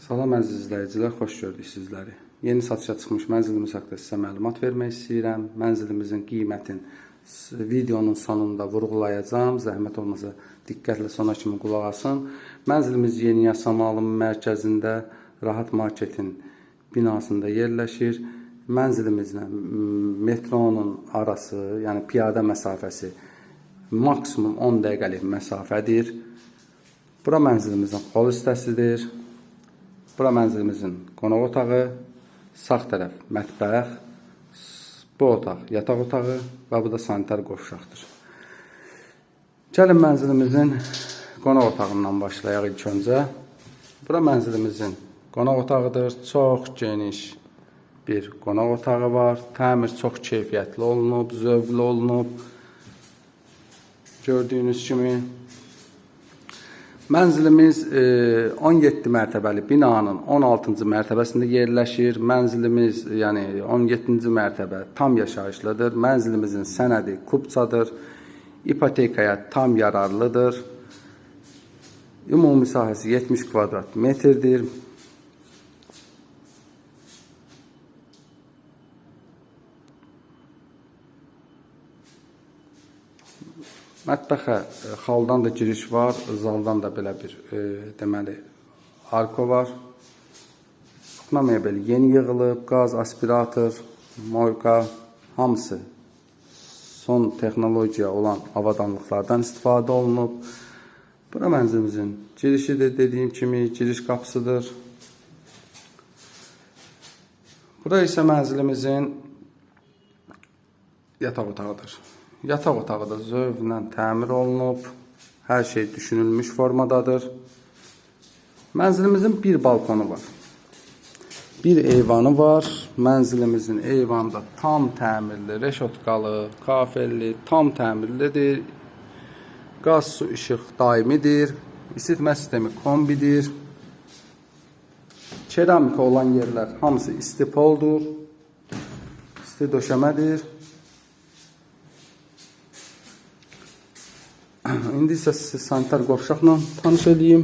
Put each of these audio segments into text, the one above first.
Salam əziz izləyicilər, xoş gördük sizləri. Yeni satışa çıxmış mənzilimiz haqqında sizə məlumat vermək istəyirəm. Mənzilimizin qiymətin videonun sonunda vurğulayacağım. Zəhmət olmasa diqqətlə sona kimi qulaq asın. Mənzilimiz Yeni Yasamalın mərkəzində Rahat Marketin binasında yerləşir. Mənzilimizlə metronun arası, yəni piyada məsafəsi maksimum 10 dəqiqəlik məsafədir. Bura mənzilimizin xol hissəsidir. Bura mənzilimizin qonaq otağı, sağ tərəf mətbəx, bu otaq yataq otağı və bu da sanitar qovşaqdır. Gəlin mənzilimizin qonaq otağından başlayaq ilk öncə. Bura mənzilimizin qonaq otağıdır. Çox geniş bir qonaq otağı var. Təmir çox keyfiyyətli olunub, zövqlü olunub. Gördüyünüz kimi. Mənzilimiz 17 mərtəbəli binanın 16-cı mərtəbəsində yerləşir. Mənzilimiz, yəni 17-ci mərtəbə tam yaşayışlıdır. Mənzilimizin sənədi kubçadır. İpotekaya tam yararlıdır. Ümumi sahəsi 70 kvadrat metrdir. Mətbəxə xaldan da giriş var, zaldan da belə bir deməli arko var. Oxuna mebeli yeni yığılıb, qaz, aspirator, moyka hamısı son texnologiya olan avadanlıqlardan istifadə olunub. Bura mənzilimizin girişidir, dediyim kimi giriş qapısıdır. Bura isə mənzilimizin yataq otağıdır. Yataq otağı da zövqlə təmir olunub, hər şey düşünülmüş formadadır. Mənzilimizin bir balkonu var, bir eyvanı var. Mənzilimizin eyvanı da tam təmirli, reşotkalı, kafelli, tam təmirlidir. Qaz, su, işıq daimidir. İsitmə sistemi kombidir. Keramika olan yerlər hamısı istipoldur, isti döşəmədir. İndi isə sizi sanitar qovşaqla tanış edeyim.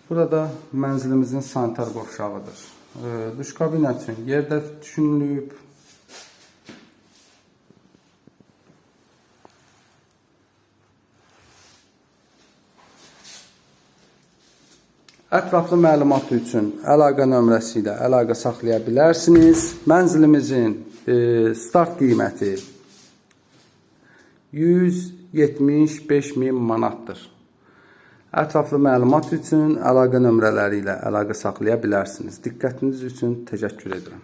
Burada mənzilimizin sanitar qovşağıdır. Duş kabinət üçün yerdə düşünülüb. Ətraflı məlumatı üçün əlaqə nömrəsi ilə əlaqə saxlaya bilərsiniz. Mənzilimizin start qiyməti 175.000 manatdır. Ətraflı məlumat üçün əlaqə nömrələri ilə əlaqə saxlaya bilərsiniz. Diqqətiniz üçün təşəkkür edirəm.